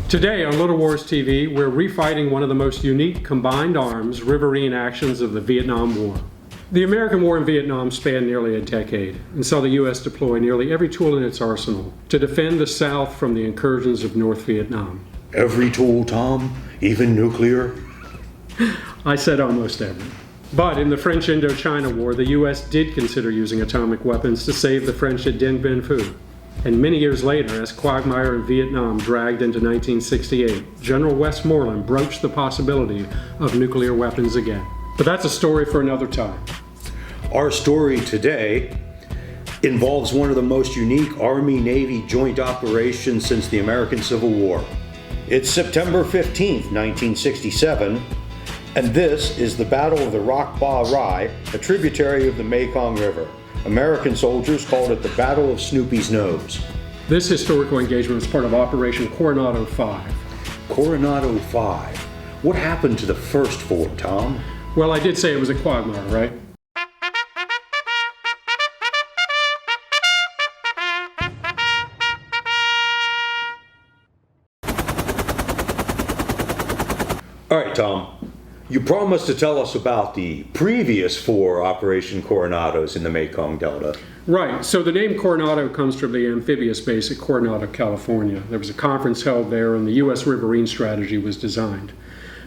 Today on Little Wars TV, we're refighting one of the most unique combined arms riverine actions of the Vietnam War. The American war in Vietnam spanned nearly a decade and saw the U.S. deploy nearly every tool in its arsenal to defend the South from the incursions of North Vietnam. Every tool, Tom? Even nuclear? I said almost every. But in the French Indochina War, the U.S. did consider using atomic weapons to save the French at Dien Bien Phu. And many years later, as quagmire in Vietnam dragged into 1968, General Westmoreland broached the possibility of nuclear weapons again. But that's a story for another time. Our story today involves one of the most unique Army-Navy joint operations since the American Civil War. It's September 15th, 1967, and this is the Battle of the Rac Ba Rai, a tributary of the Mekong River. American soldiers called it the Battle of Snoopy's Nose. This historical engagement was part of Operation Coronado V. Coronado V. What happened to the first four, Tom? Well, I did say it was a quagmire, right? All right, Tom. You promised to tell us about the previous four Operation Coronados in the Mekong Delta. Right. So the name Coronado comes from the amphibious base at Coronado, California. There was a conference held there and the U.S. riverine strategy was designed.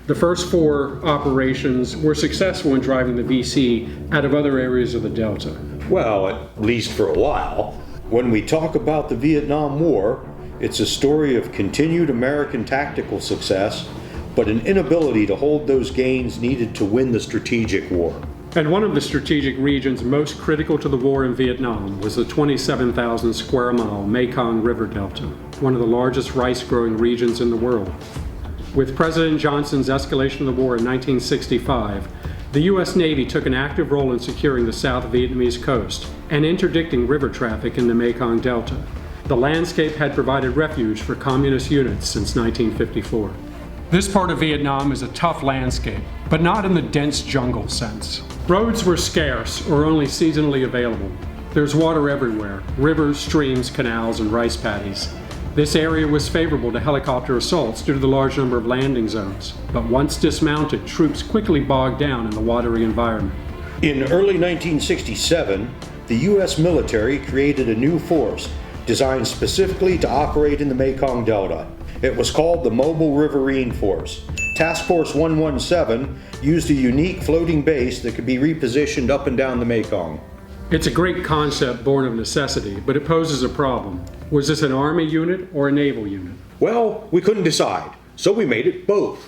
The first four operations were successful in driving the VC out of other areas of the Delta. Well, at least for a while. When we talk about the Vietnam War, it's a story of continued American tactical success, but an inability to hold those gains needed to win the strategic war. And one of the strategic regions most critical to the war in Vietnam was the 27,000 square mile Mekong River Delta, one of the largest rice-growing regions in the world. With President Johnson's escalation of the war in 1965, the U.S. Navy took an active role in securing the South Vietnamese coast and interdicting river traffic in the Mekong Delta. The landscape had provided refuge for communist units since 1954. This part of Vietnam is a tough landscape, but not in the dense jungle sense. Roads were scarce or only seasonally available. There's water everywhere, rivers, streams, canals, and rice paddies. This area was favorable to helicopter assaults due to the large number of landing zones, but once dismounted, troops quickly bogged down in the watery environment. In early 1967, the U.S. military created a new force designed specifically to operate in the Mekong Delta. It was called the Mobile Riverine Force. Task Force 117 used a unique floating base that could be repositioned up and down the Mekong. It's a great concept born of necessity, but it poses a problem. Was this an Army unit or a naval unit? Well, we couldn't decide, so we made it both.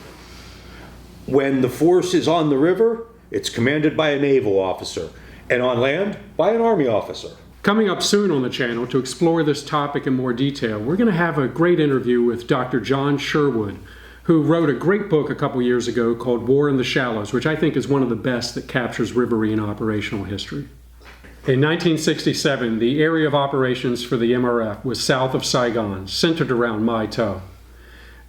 When the force is on the river, it's commanded by a naval officer, and on land, by an Army officer. Coming up soon on the channel to explore this topic in more detail, we're going to have a great interview with Dr. John Sherwood, who wrote a great book a couple years ago called War in the Shallows, which I think is one of the best that captures riverine operational history. In 1967, the area of operations for the MRF was south of Saigon, centered around Mai To.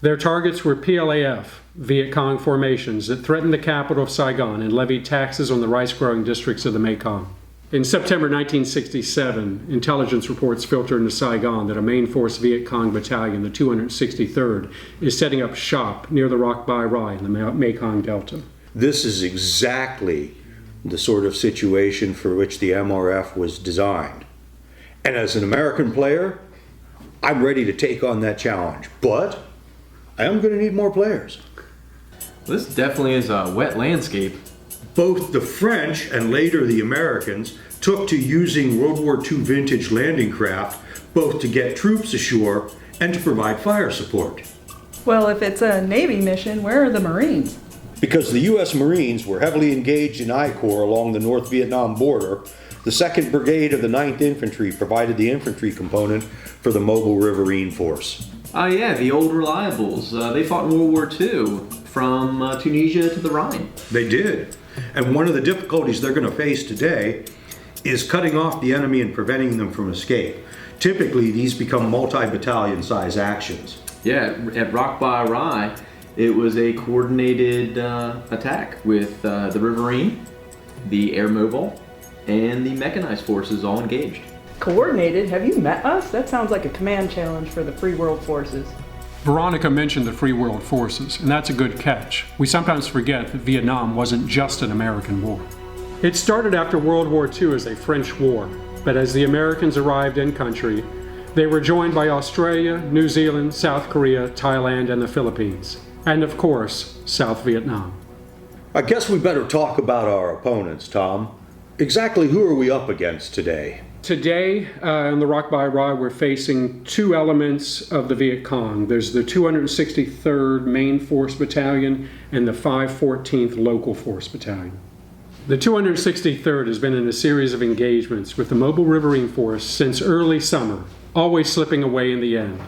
Their targets were PLAF, Vietcong formations that threatened the capital of Saigon and levied taxes on the rice-growing districts of the Mekong. In September 1967, intelligence reports filtered into Saigon that a main force Vietcong battalion, the 263rd, is setting up shop near the Rac Ba Rai in the Mekong Delta. This is exactly the sort of situation for which the MRF was designed. And as an American player, I'm ready to take on that challenge, but I am going to need more players. This definitely is a wet landscape. Both the French and later the Americans took to using World War II vintage landing craft both to get troops ashore and to provide fire support. Well, if it's a Navy mission, where are the Marines? Because the U.S. Marines were heavily engaged in I Corps along the North Vietnam border, the 2nd Brigade of the 9th Infantry provided the infantry component for the Mobile Riverine Force. Yeah, the old reliables. They fought in World War II from Tunisia to the Rhine. They did. And one of the difficulties they're going to face today is cutting off the enemy and preventing them from escape. Typically, these become multi-battalion size actions. Yeah, at Rac Ba Rai, it was a coordinated attack with the Riverine, the Air Mobile, and the mechanized forces all engaged. Coordinated? Have you met us? That sounds like a command challenge for the Free World Forces. Veronica mentioned the Free World Forces, and that's a good catch. We sometimes forget that Vietnam wasn't just an American war. It started after World War II as a French war, but as the Americans arrived in country, they were joined by Australia, New Zealand, South Korea, Thailand, and the Philippines. And of course, South Vietnam. I guess we better talk about our opponents, Tom. Exactly who are we up against today? Today, on the Rac Ba Rai, we're facing two elements of the Vietcong. There's the 263rd Main Force Battalion and the 514th Local Force Battalion. The 263rd has been in a series of engagements with the Mobile Riverine Force since early summer, always slipping away in the end.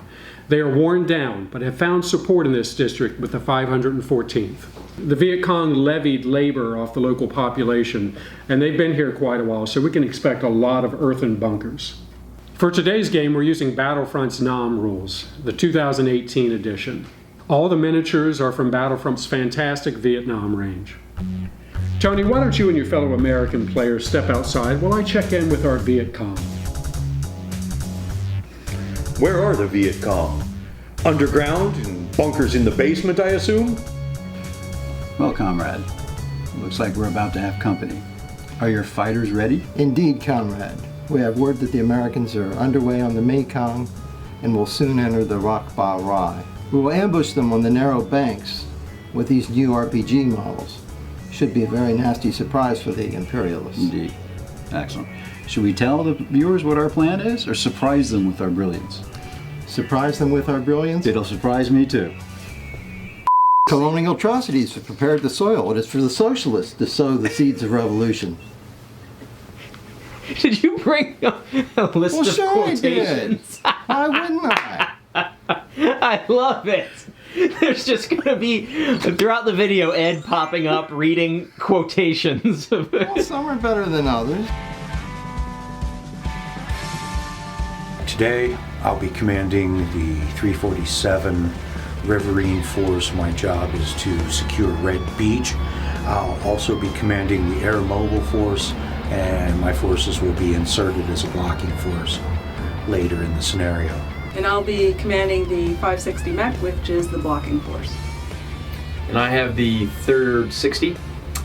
They are worn down, but have found support in this district with the 514th. The Viet Cong levied labor off the local population, and they've been here quite a while, so we can expect a lot of earthen bunkers. For today's game, we're using Battlefront's NAM rules, the 2018 edition. All the miniatures are from Battlefront's fantastic Vietnam range. Tony, why don't you and your fellow American players step outside while I check in with our Viet Cong? Where are the Viet Cong? Underground, in bunkers in the basement, I assume? Well, comrade, looks like we're about to have company. Are your fighters ready? Indeed, comrade. We have word that the Americans are underway on the Mekong and will soon enter the Rac Ba Rai. We will ambush them on the narrow banks with these new RPG models. Should be a very nasty surprise for the imperialists. Indeed. Excellent. Should we tell the viewers what our plan is, or surprise them with our brilliance? Surprise them with our brilliance? It'll surprise me too. Colonial atrocities have prepared the soil. It is for the socialists to sow the seeds of revolution. Did you bring a list Well, of sure quotations? Why wouldn't I? I love it. There's just going to be, throughout the video, Ed popping up, reading quotations. Well, some are better than others. Today, I'll be commanding the 347 Riverine Force. My job is to secure Red Beach. I'll also be commanding the Air Mobile Force, and my forces will be inserted as a blocking force later in the scenario. And I'll be commanding the 560 Mech, which is the blocking force. And I have the 3rd 60,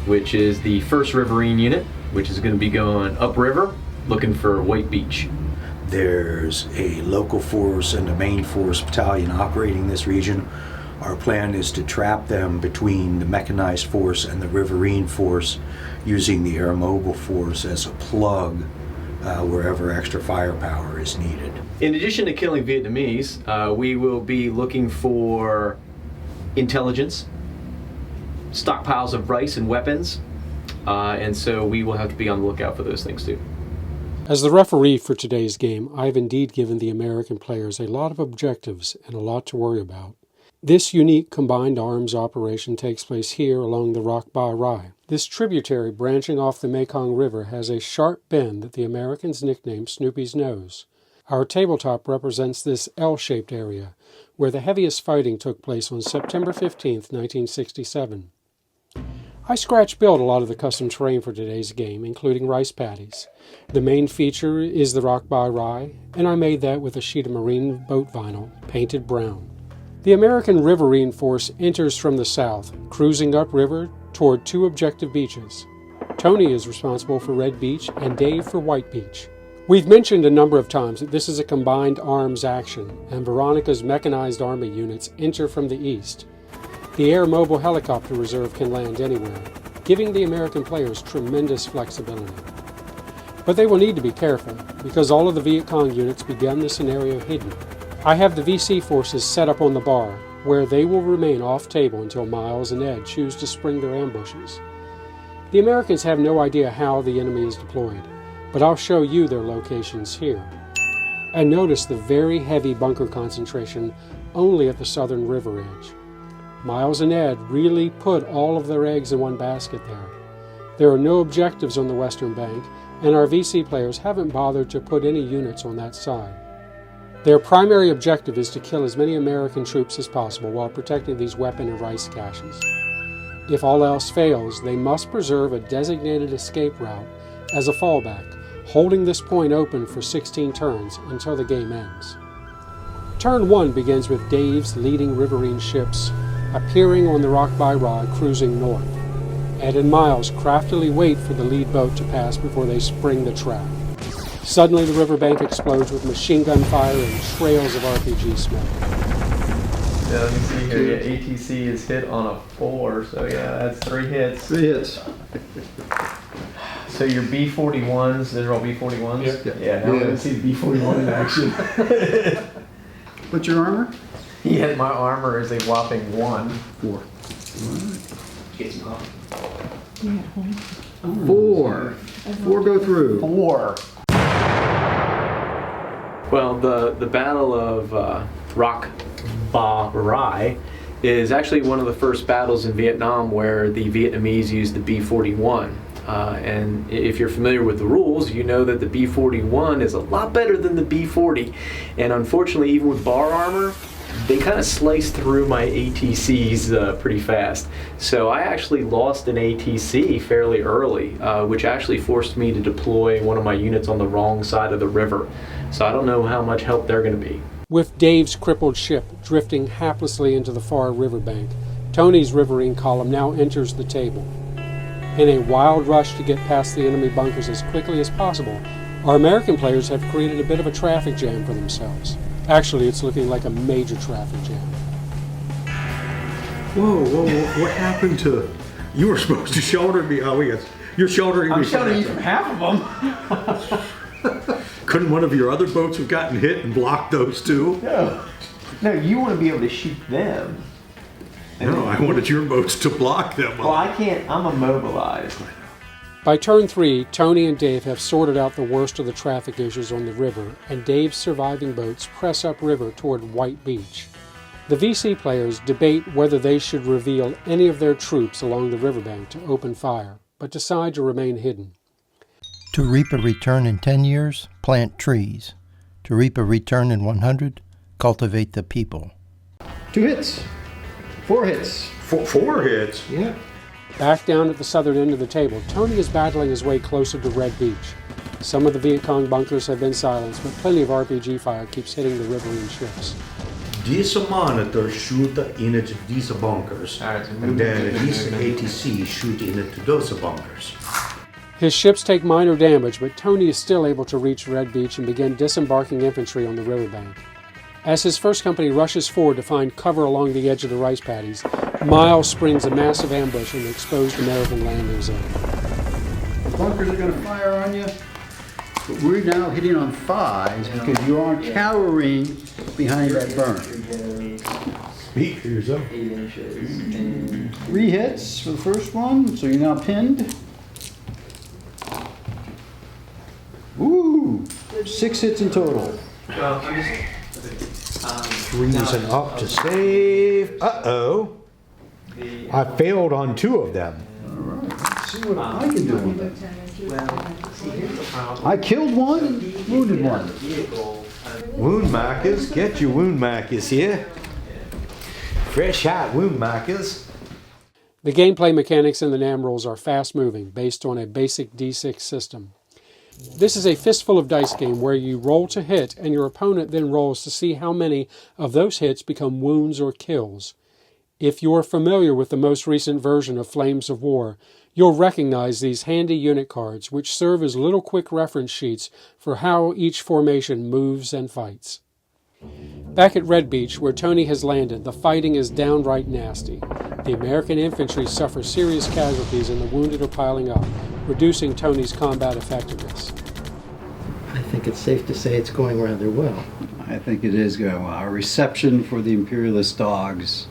which is the 1st Riverine unit, which is going to be going upriver, looking for White Beach. There's a local force and a main force battalion operating this region. Our plan is to trap them between the mechanized force and the Riverine Force, using the Air Mobile Force as a plug wherever extra firepower is needed. In addition to killing Vietnamese, we will be looking for intelligence, stockpiles of rice and weapons, and so we will have to be on the lookout for those things too. As the referee for today's game, I've indeed given the American players a lot of objectives and a lot to worry about. This unique combined arms operation takes place here along the Rac Ba Rai. This tributary branching off the Mekong River has a sharp bend that the Americans nicknamed Snoopy's Nose. Our tabletop represents this L-shaped area, where the heaviest fighting took place on September 15th, 1967. I scratch-built a lot of the custom terrain for today's game, including rice paddies. The main feature is the Rac Ba Rai, and I made that with a sheet of marine boat vinyl, painted brown. The American Riverine Force enters from the south, cruising upriver toward two objective beaches. Tony is responsible for Red Beach and Dave for White Beach. We've mentioned a number of times that this is a combined arms action, and Veronica's mechanized army units enter from the east. The Air Mobile Helicopter Reserve can land anywhere, giving the American players tremendous flexibility. But they will need to be careful, because all of the Viet Cong units begun the scenario hidden. I have the VC forces set up on the bar, where they will remain off-table until Miles and Ed choose to spring their ambushes. The Americans have no idea how the enemy is deployed, but I'll show you their locations here. And notice the very heavy bunker concentration only at the southern river edge. Miles and Ed really put all of their eggs in one basket there. There are no objectives on the western bank, and our VC players haven't bothered to put any units on that side. Their primary objective is to kill as many American troops as possible while protecting these weapon and rice caches. If all else fails, they must preserve a designated escape route as a fallback, holding this point open for 16 turns until the game ends. Turn 1 begins with Dave's leading riverine ships appearing on the Rac Ba Rai cruising north. Ed and Miles craftily wait for the lead boat to pass before they spring the trap. Suddenly the riverbank explodes with machine gun fire and trails of RPG smoke. Yeah, let me see here. Yeah, ATC is hit on a 4, so yeah, that's 3 hits. 3 hits. So your B-41s, those are all B-41s? Yeah. Now we're going to see the B-41 in action. What's your armor? Yeah, my armor is a whopping 1. 4. Yeah. 4. 4 go through. 4. Well, the Battle of Rac Ba Rai is actually one of the first battles in Vietnam where the Vietnamese used the B-41. And if you're familiar with the rules, you know that the B-41 is a lot better than the B-40. And unfortunately, even with bar armor, they kind of sliced through my ATCs pretty fast. So I actually lost an ATC fairly early, which actually forced me to deploy one of my units on the wrong side of the river. So I don't know how much help they're going to be. With Dave's crippled ship drifting haplessly into the far riverbank, Tony's riverine column now enters the table. In a wild rush to get past the enemy bunkers as quickly as possible, our American players have created a bit of a traffic jam for themselves. Actually, it's looking like a major traffic jam. Whoa, what happened to... You were supposed to shoulder me. Oh, yes. You're shouldering me. I'm shouting you from half of them. Couldn't one of your other boats have gotten hit and blocked those two? No, you want to be able to shoot them. No, I wanted your boats to block them. Well, I can't. I'm immobilized. By turn 3, Tony and Dave have sorted out the worst of the traffic issues on the river, and Dave's surviving boats press upriver toward White Beach. The VC players debate whether they should reveal any of their troops along the riverbank to open fire, but decide to remain hidden. To reap a return in 10 years, plant trees. To reap a return in 100, cultivate the people. 2 hits. 4 hits. 4 hits? Yeah. Back down at the southern end of the table, Tony is battling his way closer to Red Beach. Some of the Vietcong bunkers have been silenced, but plenty of RPG fire keeps hitting the riverine ships. These monitors shoot into these bunkers, and then these ATC shoot into those bunkers. His ships take minor damage, but Tony is still able to reach Red Beach and begin disembarking infantry on the riverbank. As his first company rushes forward to find cover along the edge of the rice paddies, Miles springs a massive ambush in the exposed American landing zone. The bunkers are going to fire on you, but we're now hitting on 5s because you are cowering behind that burn. Speak for yourself. 3 hits for the first one, so you're now pinned. Ooh, 6 hits in total. Well, I'm just... 3s and up to save. Uh-oh. I failed on 2 of them. Let's see what I can do with it. I killed 1 and wounded 1. Wound markers, get your wound markers here. Fresh hot wound markers. The gameplay mechanics in the NAM rules are fast-moving, based on a basic D6 system. This is a fistful of dice game where you roll to hit and your opponent then rolls to see how many of those hits become wounds or kills. If you're familiar with the most recent version of Flames of War, you'll recognize these handy unit cards which serve as little quick reference sheets for how each formation moves and fights. Back at Red Beach, where Tony has landed, the fighting is downright nasty. The American infantry suffer serious casualties and the wounded are piling up, reducing Tony's combat effectiveness. I think it's safe to say it's going rather well. I think it is going well. Our reception for the Imperialist dogs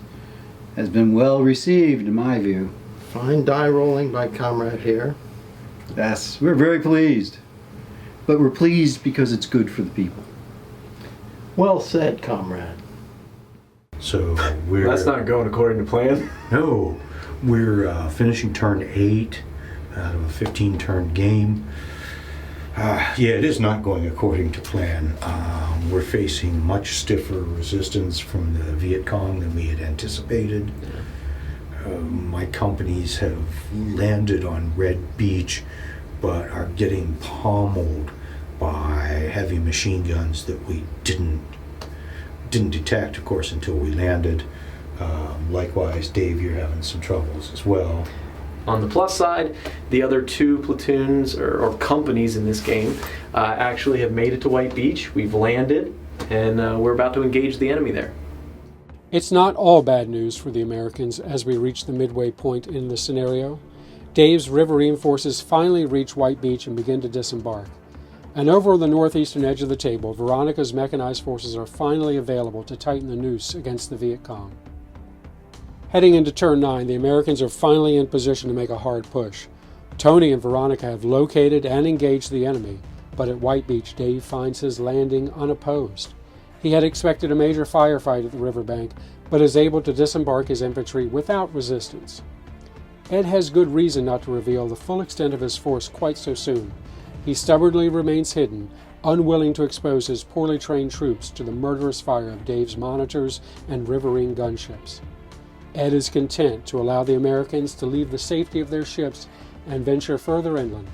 has been well received, in my view. Fine die rolling by Comrade here. Yes, we're very pleased. But we're pleased because it's good for the people. Well said, Comrade. So we're... That's not going according to plan. No, we're finishing turn 8 out of a 15-turn game. Yeah, it is not going according to plan. We're facing much stiffer resistance from the Vietcong than we had anticipated. My companies have landed on Red Beach, but are getting pommeled by heavy machine guns that we didn't didn't detect, of course, until we landed. Likewise, Dave, you're having some troubles as well. On the plus side, the other two platoons, or companies in this game, actually have made it to White Beach. We've landed, and we're about to engage the enemy there. It's not all bad news for the Americans as we reach the midway point in the scenario. Dave's Riverine forces finally reach White Beach and begin to disembark. And over on the northeastern edge of the table, Veronica's mechanized forces are finally available to tighten the noose against the Vietcong. Heading into turn 9, the Americans are finally in position to make a hard push. Tony and Veronica have located and engaged the enemy, but at White Beach, Dave finds his landing unopposed. He had expected a major firefight at the riverbank, but is able to disembark his infantry without resistance. Ed has good reason not to reveal the full extent of his force quite so soon. He stubbornly remains hidden, unwilling to expose his poorly trained troops to the murderous fire of Dave's monitors and riverine gunships. Ed is content to allow the Americans to leave the safety of their ships and venture further inland,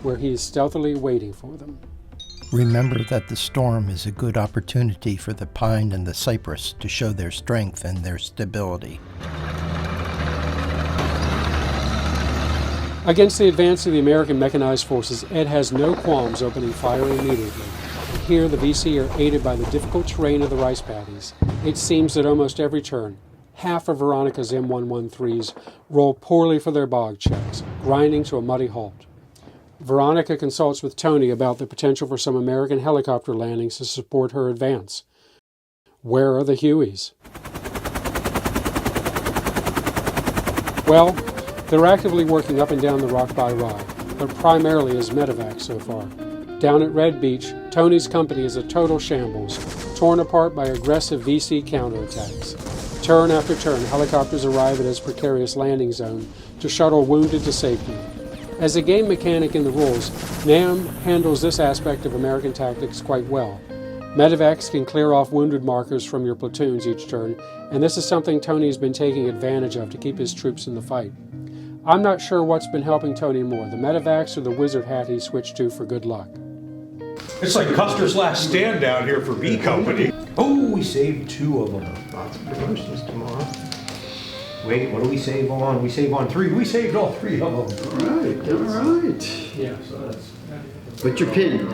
where he is stealthily waiting for them. Remember that the storm is a good opportunity for the pine and the cypress to show their strength and their stability. Against the advance of the American mechanized forces, Ed has no qualms opening fire immediately. Here, the VC are aided by the difficult terrain of the rice paddies. It seems that almost every turn, half of Veronica's M113s roll poorly for their bog checks, grinding to a muddy halt. Veronica consults with Tony about the potential for some American helicopter landings to support her advance. Where are the Hueys? Well, they're actively working up and down the Rac Ba Rai, but primarily as medevacs so far. Down at Red Beach, Tony's company is a total shambles, torn apart by aggressive VC counterattacks. Turn after turn, helicopters arrive at his precarious landing zone to shuttle wounded to safety. As a game mechanic in the rules, NAM handles this aspect of American tactics quite well. Medevacs can clear off wounded markers from your platoons each turn, and this is something Tony's been taking advantage of to keep his troops in the fight. I'm not sure what's been helping Tony more, the medevacs or the wizard hat he switched to for good luck. It's like Custer's last stand down here for B Company. Oh, we saved 2 of them. Lots of promotions tomorrow. Wait, what do we save on? We save on 3. We saved all 3 of them. All right. Yeah, so that's... Put your pin.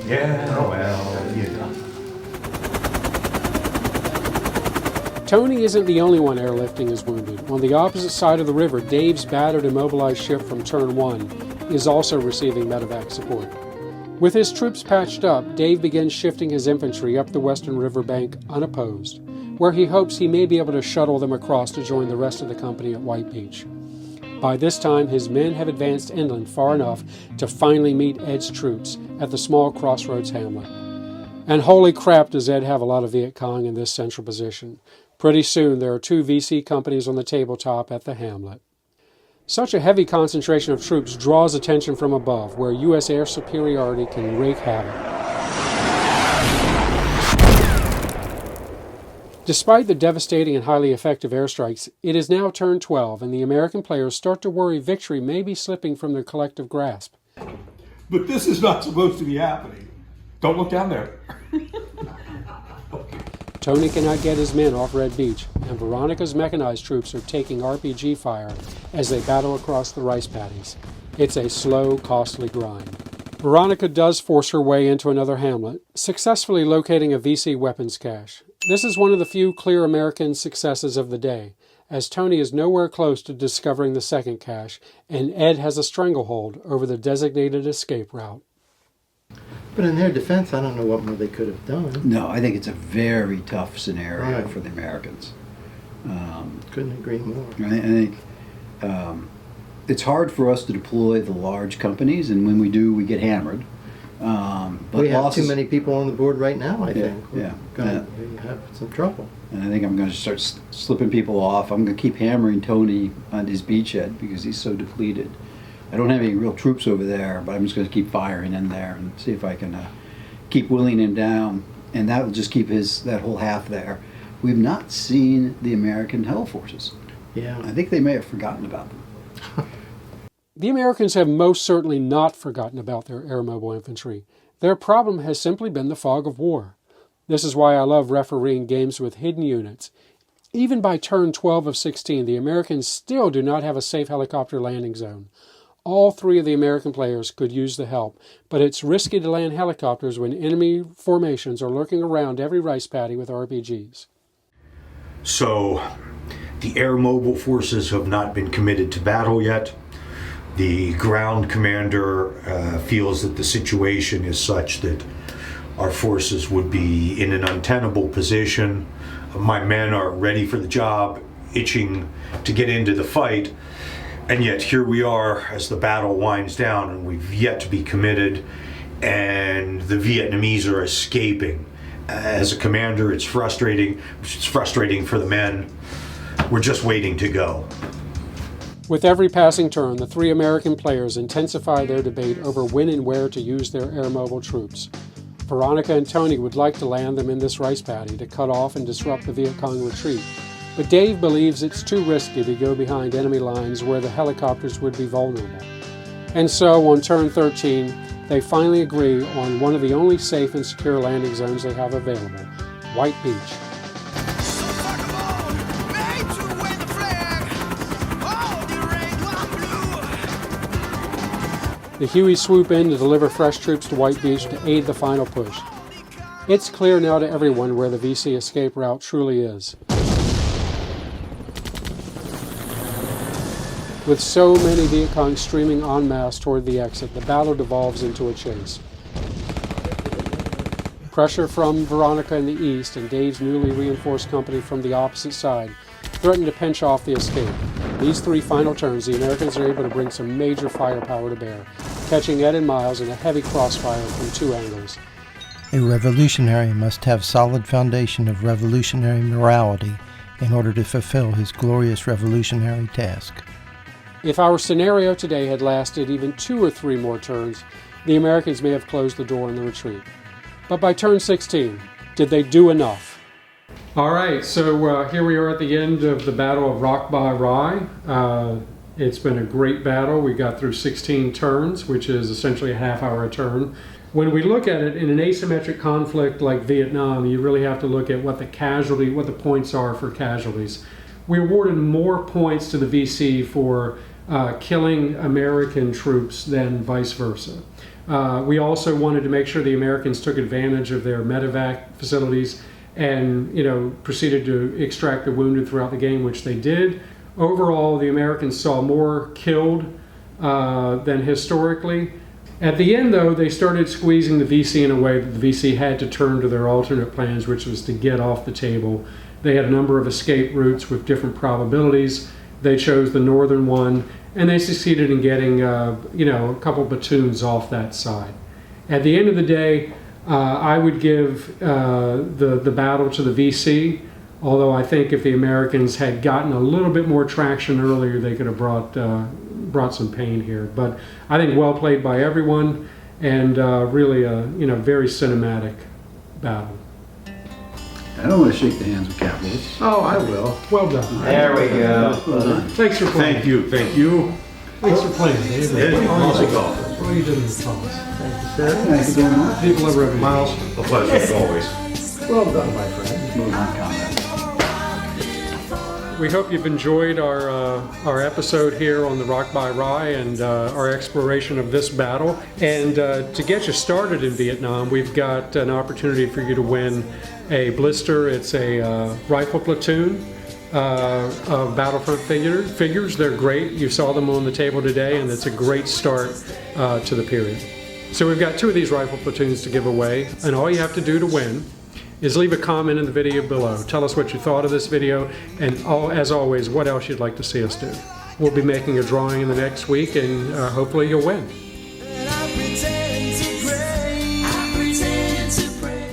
Yeah, well, you know. Tony isn't the only one airlifting his wounded. On the opposite side of the river, Dave's battered immobilized ship from turn 1 is also receiving medevac support. With his troops patched up, Dave begins shifting his infantry up the western riverbank unopposed, where he hopes he may be able to shuttle them across to join the rest of the company at White Beach. By this time, his men have advanced inland far enough to finally meet Ed's troops at the small crossroads hamlet. And holy crap does Ed have a lot of Vietcong in this central position. Pretty soon there are 2 VC companies on the tabletop at the hamlet. Such a heavy concentration of troops draws attention from above, where U.S. air superiority can wreak havoc. Despite the devastating and highly effective airstrikes, it is now turn 12, and the American players start to worry victory may be slipping from their collective grasp. But this is not supposed to be happening. Don't look down there. Tony cannot get his men off Red Beach, and Veronica's mechanized troops are taking RPG fire as they battle across the rice paddies. It's a slow, costly grind. Veronica does force her way into another hamlet, successfully locating a VC weapons cache. This is one of the few clear American successes of the day, as Tony is nowhere close to discovering the second cache, and Ed has a stranglehold over the designated escape route. But in their defense, I don't know what more they could have done. No, I think it's a very tough scenario Right. for the Americans. Couldn't agree more. I think it's hard for us to deploy the large companies, and when we do, we get hammered. But We have losses, too many people on the board right now, I think. yeah. We're going to have some trouble. And I think I'm going to start slipping people off. I'm going to keep hammering Tony on his beachhead because he's so depleted. I don't have any real troops over there, but I'm just going to keep firing in there and see if I can keep willing him down. And that will just keep that whole half there. We've not seen the American Hell Forces. Yeah. I think they may have forgotten about them. The Americans have most certainly not forgotten about their air mobile infantry. Their problem has simply been the fog of war. This is why I love refereeing games with hidden units. Even by turn 12 of 16, the Americans still do not have a safe helicopter landing zone. All 3 of the American players could use the help, but it's risky to land helicopters when enemy formations are lurking around every rice paddy with RPGs. So, the air mobile forces have not been committed to battle yet. The ground commander feels that the situation is such that our forces would be in an untenable position. My men are ready for the job, itching to get into the fight, and yet here we are as the battle winds down and we've yet to be committed, and the Vietnamese are escaping. As a commander, it's frustrating. It's frustrating for the men. We're just waiting to go. With every passing turn, the 3 American players intensify their debate over when and where to use their air mobile troops. Veronica and Tony would like to land them in this rice paddy to cut off and disrupt the Vietcong retreat, but Dave believes it's too risky to go behind enemy lines where the helicopters would be vulnerable. And so, on turn 13, they finally agree on one of the only safe and secure landing zones they have available, White Beach. The Hueys swoop in to deliver fresh troops to White Beach to aid the final push. It's clear now to everyone where the VC escape route truly is. With so many Vietcong streaming en masse toward the exit, the battle devolves into a chase. Pressure from Veronica in the east and Dave's newly reinforced company from the opposite side threaten to pinch off the escape. These 3 final turns, the Americans are able to bring some major firepower to bear, catching Ed and Miles in a heavy crossfire from 2 angles. A revolutionary must have solid foundation of revolutionary morality in order to fulfill his glorious revolutionary task. If our scenario today had lasted even 2 or 3 more turns, the Americans may have closed the door on the retreat. But by turn 16, did they do enough? All right, so here we are at the end of the Battle of Rac Ba Rai. It's been a great battle. We got through 16 turns, which is essentially a half-hour a turn. When we look at it in an asymmetric conflict like Vietnam, you really have to look at what the points are for casualties. We awarded more points to the VC for killing American troops than vice versa. We also wanted to make sure the Americans took advantage of their medevac facilities and proceeded to extract the wounded throughout the game, which they did. Overall, the Americans saw more killed than historically. At the end, though, they started squeezing the VC in a way that the VC had to turn to their alternate plans, which was to get off the table. They had a number of escape routes with different probabilities. They chose the northern one, and they succeeded in getting a couple platoons off that side. At the end of the day, I would give the battle to the VC, although I think if the Americans had gotten a little bit more traction earlier, they could have brought some pain here. But I think well played by everyone, and really a very cinematic battle. I don't want to shake the hands of capitalists. Oh, I will. Well done. There we go. Thanks for playing. Thank you, thank you. Thanks for playing, Dave. All you did was tell us. Thank you very much. People ever have Miles, a pleasure as always. Well done, my friend. Move on comment. We hope you've enjoyed our episode here on the Rac Ba Rai and our exploration of this battle. And to get you started in Vietnam, we've got an opportunity for you to win a blister. It's a rifle platoon of Battlefront figures. They're great. You saw them on the table today, and it's a great start to the period. So we've got 2 of these rifle platoons to give away, and all you have to do to win is leave a comment in the video below. Tell us what you thought of this video, and as always, what else you'd like to see us do. We'll be making a drawing in the next week, and hopefully you'll win.